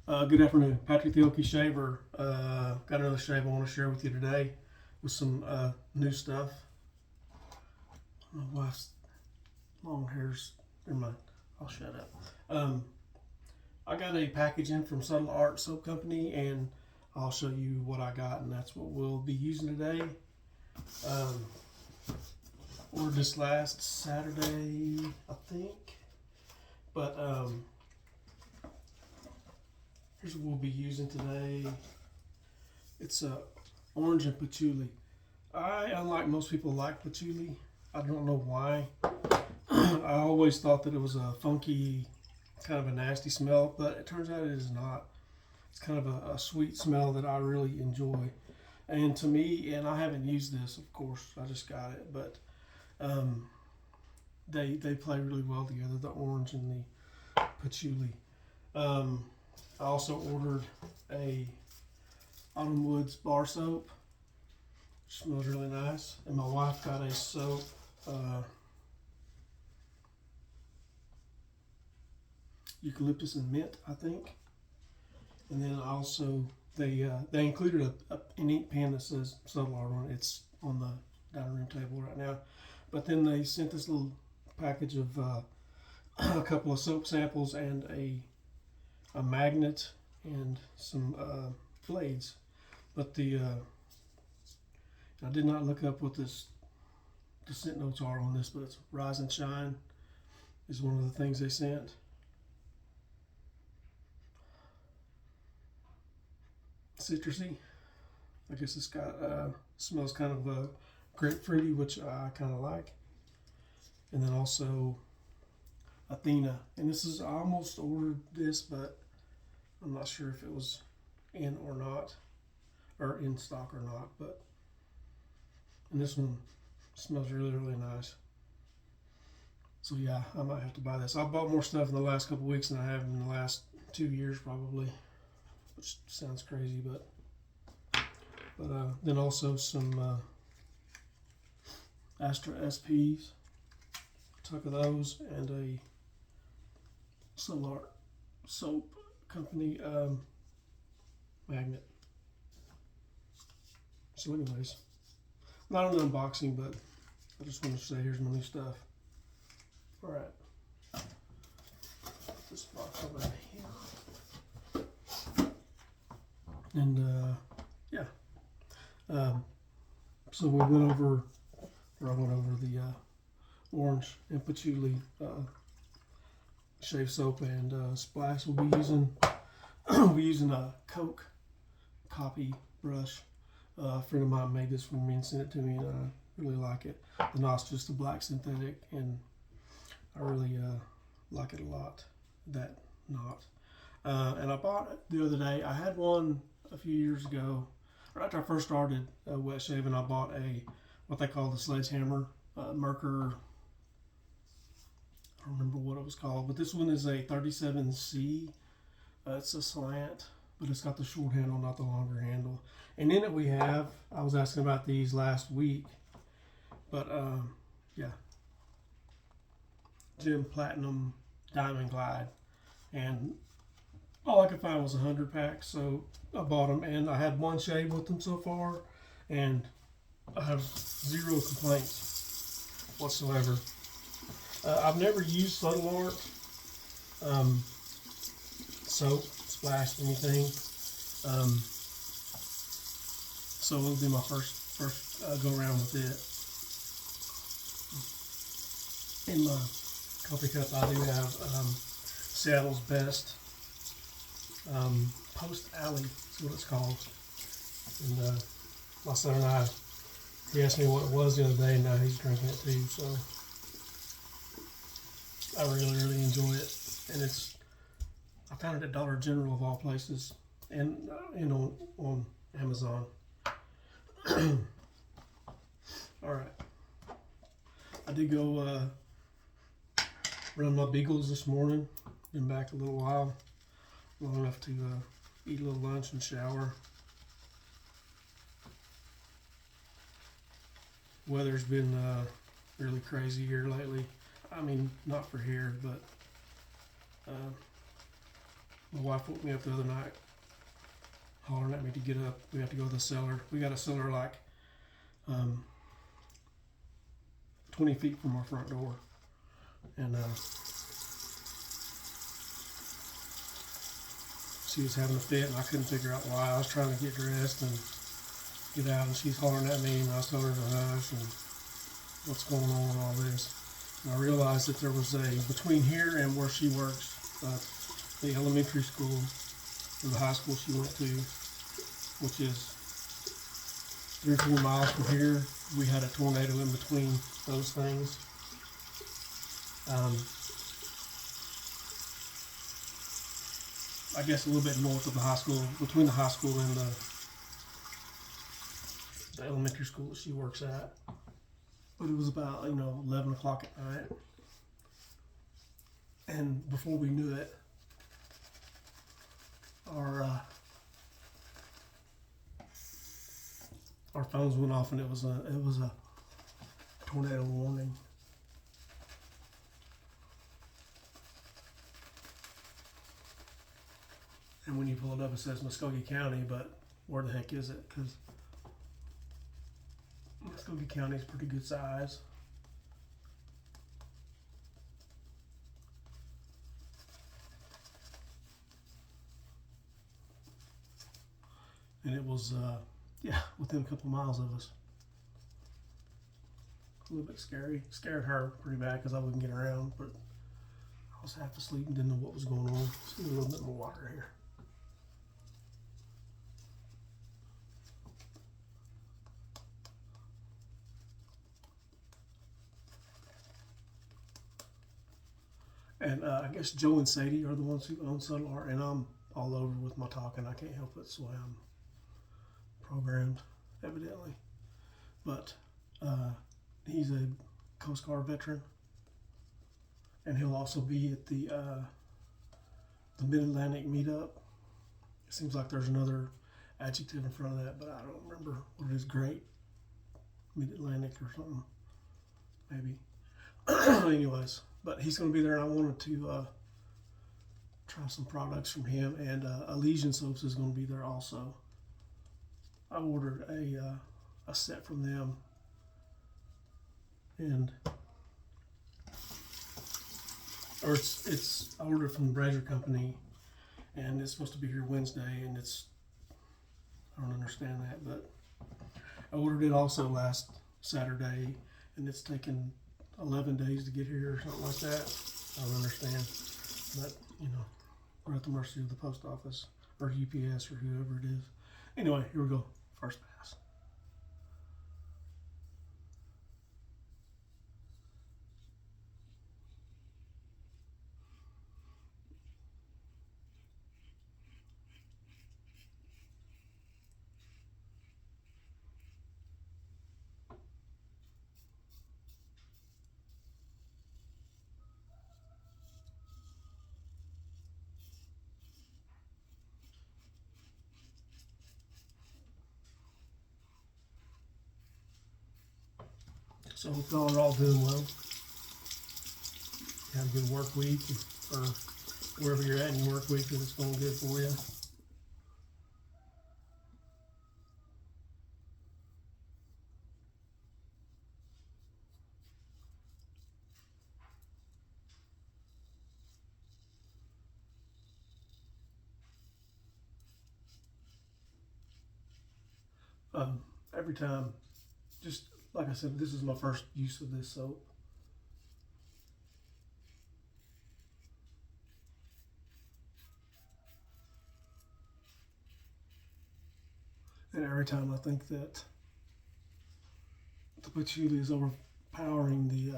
Good afternoon, Patrick the Okie Shaver. Got another shave I want to share with you today with some new stuff. My wife's long hair's, never mind, I'll shut up. I got a package in from Subtle Art Soap Company, and I'll show you what I got, and that's what we'll be using today. Ordered this last Saturday, I think, but here's what we'll be using today. It's orange and patchouli. Unlike most people, like patchouli. I don't know why. I always thought that it was a funky, kind of a nasty smell, but it turns out it is not. It's kind of a sweet smell that I really enjoy. And to me, and I haven't used this, of course, I just got it, but they play really well together, the orange and the patchouli. I also ordered a Autumn Woods bar soap. Smells really nice. And my wife got a soap, eucalyptus and mint, I think. And then also they included an ink pen that says Subtle Art on it. It's on the dining room table right now. But then they sent this little package of a couple of soap samples and a magnet and some blades. But I did not look up what the scent notes are on this, but it's Rise and Shine is one of the things they sent. Citrusy. I guess it's got smells kind of grapefruity, which I kind of like. And then also Athena. And this is, I almost ordered this, but I'm not sure if it was in or not, or in stock or not. But and this one smells really, really nice. So yeah, I might have to buy this. I bought more stuff in the last couple weeks than I have in the last 2 years probably, which sounds crazy, but then also some Astra SPs, a tuck of those, and a Subtle Art Soap Company magnet. So anyways, not an unboxing, but I just wanted to say here's my new stuff. All right, put this box over here. And yeah, so I went over the orange and patchouli shave soap and splash. We'll be using a Koch copy brush. A friend of mine made this for me and sent it to me, and I really like it. The knot's just a black synthetic, and I really like it a lot, that knot. And I bought it the other day. I had one a few years ago, right after I first started wet shaving. I bought what they call the sledgehammer, Merkur. I don't remember what it was called, but this one is a 37C. It's a slant, but it's got the short handle, not the longer handle. And in it we have, I was asking about these last week, but yeah, Gem Platinum Diamond Glide. And all I could find was 100 packs, so I bought them, and I had one shave with them so far, and I have zero complaints whatsoever. I've never used Subtle Art soap, splashed anything, so it'll be my first go around with it. In my coffee cup, I do have Seattle's Best Post Alley is what it's called. And my son and I, he asked me what it was the other day, and now he's drinking it too. So I really, really enjoy it. And I found it at Dollar General of all places, and on Amazon. All right, I did go run my beagles this morning. Been back a little while, long enough to eat a little lunch and shower. Weather's been really crazy here lately. I mean, not for here, but My wife woke me up the other night, hollering at me to get up. We have to go to the cellar. We got a cellar like 20 feet from our front door, and she was having a fit, and I couldn't figure out why. I was trying to get dressed and get out, and she's hollering at me, and I was telling her to hush and what's going on and all this. And I realized that there was between here and where she works, the elementary school or the high school she went to, which is 3 or 4 miles from here. We had a tornado in between those things. I guess a little bit north of the high school, between the high school and the elementary school that she works at. But it was about 11 o'clock at night, and before we knew it, our phones went off, and it was a tornado warning. And when you pull it up, it says Muskogee County, but where the heck is it? Because Muskogee County is pretty good size. And it was, within a couple miles of us. A little bit scary. Scared her pretty bad because I wouldn't get around, but I was half asleep and didn't know what was going on. Let's get a little bit more water here. And I guess Joe and Sadie are the ones who own Subtle Art, and I'm all over with my talking. I can't help it. It's the way I'm programmed, evidently. But he's a Coast Guard veteran, and he'll also be at the Mid-Atlantic meetup. It seems like there's another adjective in front of that, but I don't remember what it is. Great Mid-Atlantic or something, maybe. Anyways, but he's going to be there, and I wanted to try some products from him, and Elysian Soaps is going to be there also. I ordered a set from them, and I ordered from the Brazier Company, and it's supposed to be here Wednesday, and I don't understand that, but I ordered it also last Saturday, and it's taken 11 days to get here or something like that. I don't understand, but we're at the mercy of the post office or UPS or whoever it is. Anyway, here we go. First pass. So hope y'all are all doing well. You have a good work week, or wherever you're at in your work week, and it's going good for you. Every time, just like I said, this is my first use of this soap. And every time I think that the patchouli is overpowering the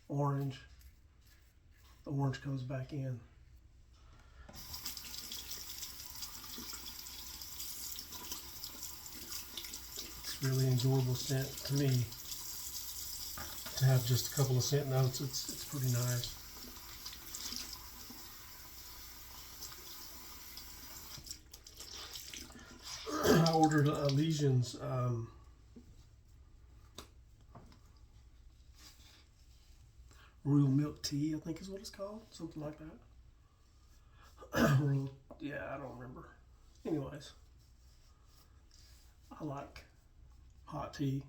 orange comes back in. It's really enjoyable scent to me to have just a couple of scent notes. It's pretty nice. I ordered Elysian's Royal Milk Tea, I think is what it's called, something like yeah, I don't remember. Anyways, I like hot tea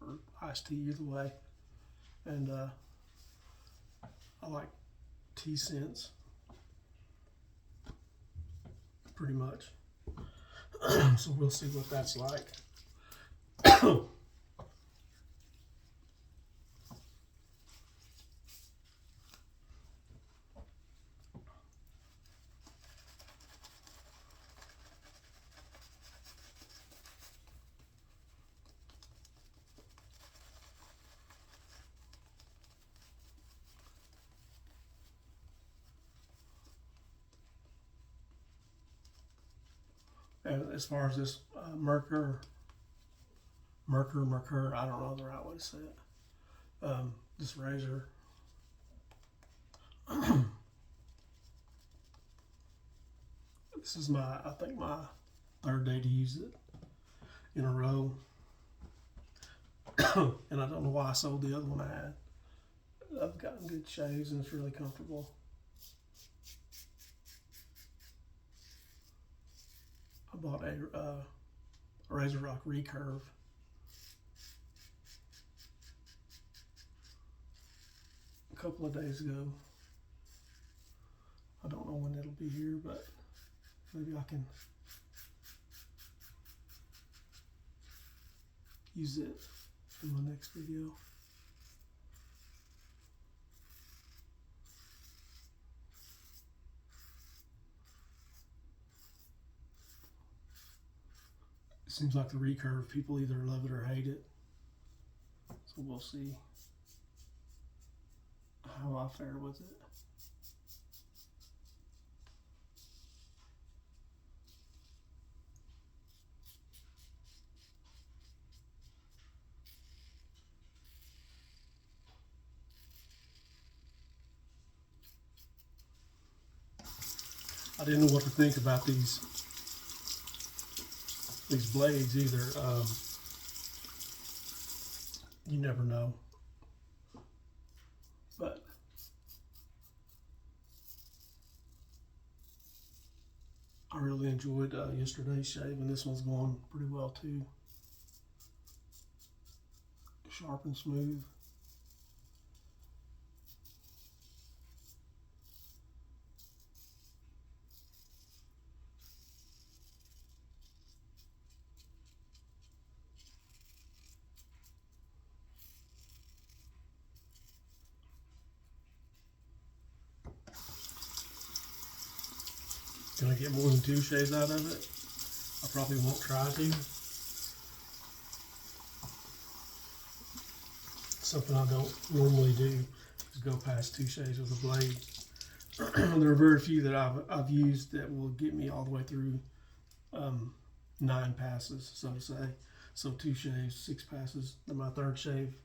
or iced tea either way, and I like tea scents pretty much. So we'll see what that's like. And as far as this Merkur, I don't know the right way to say it. This razor, this is I think my third day to use it in a row. And I don't know why I sold the other one I had. I've gotten good shaves and it's really comfortable. I bought a Razor Rock Recurve. A couple of days ago. I don't know when it'll be here, but maybe I can use it in my next video. It seems like the Recurve, people either love it or hate it. So we'll see how I fare with it. I didn't know what to think about these blades either. You never know. But I really enjoyed yesterday's shave, and this one's going pretty well too. Sharp and smooth. Can I get more than 2 shaves out of it? I probably won't try to. Something I don't normally do is go past 2 shaves with a blade. There are very few that I've used that will get me all the way through 9 passes, so to say. So 2 shaves, 6 passes. Then my 3rd shave,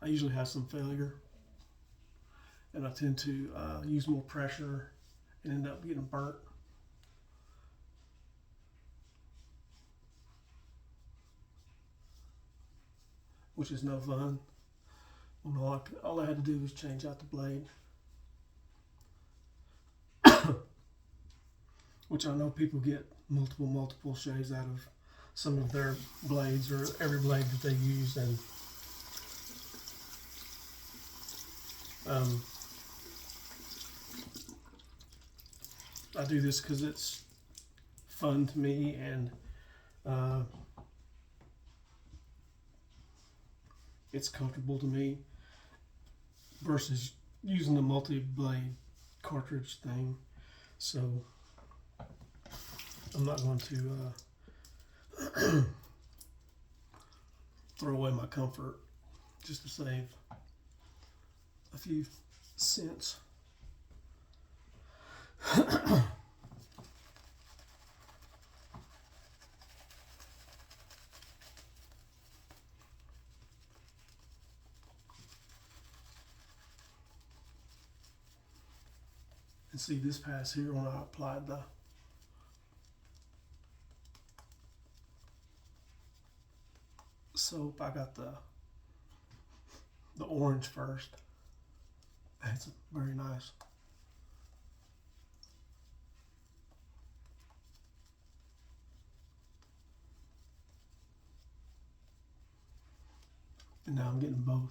I usually have some failure, and I tend to use more pressure and end up getting burnt. Which is no fun. When all I had to do was change out the blade. Which I know people get multiple shaves out of some of their blades, or every blade that they use, and I do this because it's fun to me, and it's comfortable to me, versus using the multi-blade cartridge thing. So I'm not going to throw away my comfort just to save a few cents. And see this pass here, when I applied the soap, I got the orange first. That's very nice. And now I'm getting both.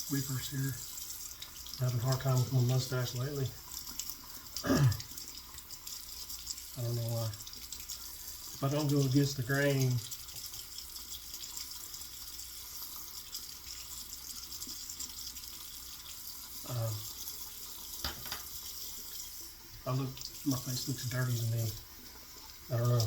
Reapers here. Having a hard time with my mustache lately. I don't know why. If I don't go against the grain, my face looks dirty to me. I don't know.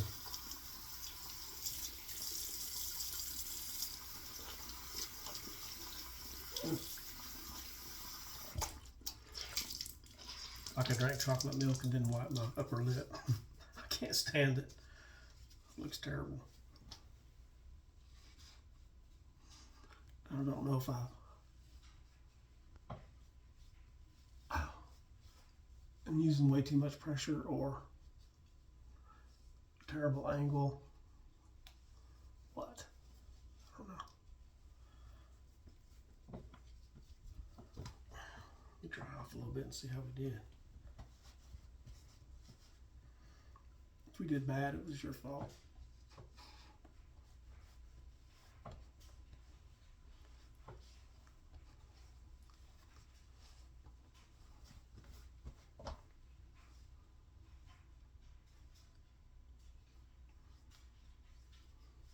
Like I drank chocolate milk and didn't wipe my upper lip. I can't stand it. It looks terrible. I don't know if I'm using way too much pressure or a terrible angle. What? I don't know. Let me dry off a little bit and see how we did. If we did bad, it was your fault.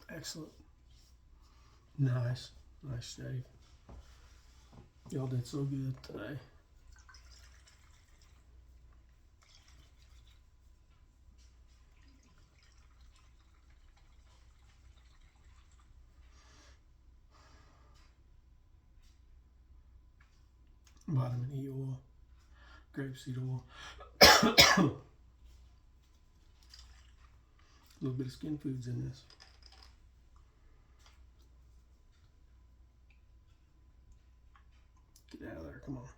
Excellent. Nice. Nice shave. Y'all did so good today. Vitamin E oil, grapeseed oil, a little bit of skin foods in this. Get out of there, come on.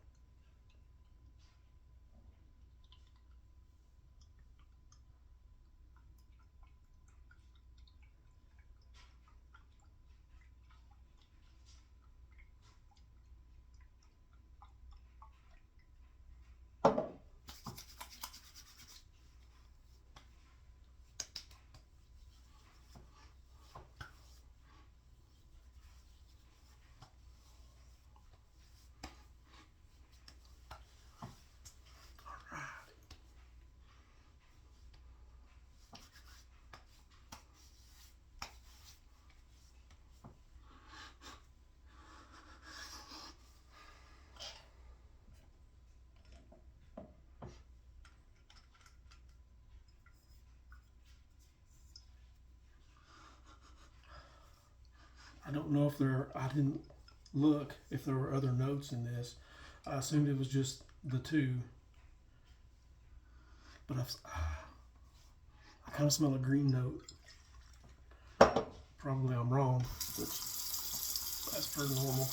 I don't know if I didn't look if there were other notes in this. I assumed it was just the two. but I kind of smell a green note. Probably I'm wrong, which that's per normal.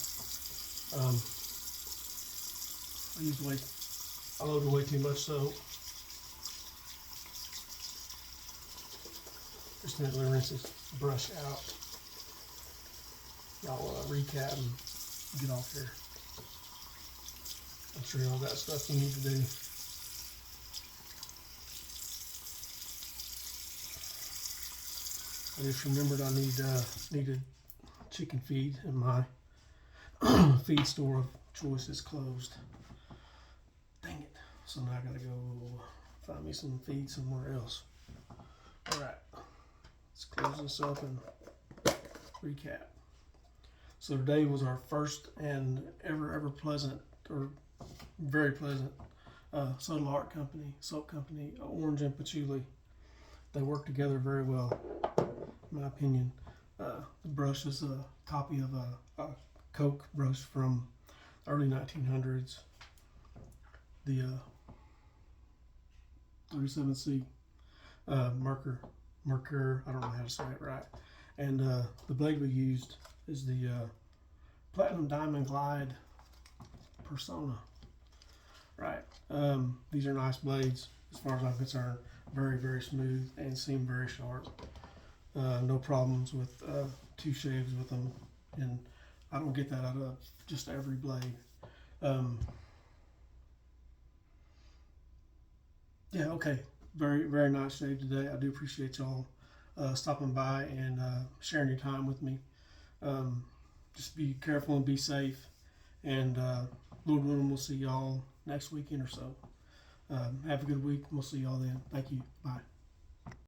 I loaded way too much soap. Just need to rinse this brush out. Y'all recap and get off here. I'm sure y'all got stuff you need to do. I just remembered I needed chicken feed, and my feed store of choice is closed. Dang it. So now I gotta go find me some feed somewhere else. Alright. Let's close this up and recap. So today was our first and ever pleasant, or very pleasant, soda art company, soap company, Orange and Patchouli. They work together very well, in my opinion. The brush is a copy of a Koch brush from early 1900s. The 37C Merkur, I don't know how to say it right. And the blade we used is the Platinum Diamond Glide Personna. Right. These are nice blades as far as I'm concerned. Very smooth and seem very sharp. No problems with two shaves with them, and I don't get that out of just every blade. Yeah, okay. Very nice shave today. I do appreciate y'all stopping by and sharing your time with me. Just be careful and be safe. And Lord willing, we'll see y'all next weekend or so. Have a good week. We'll see y'all then. Thank you. Bye.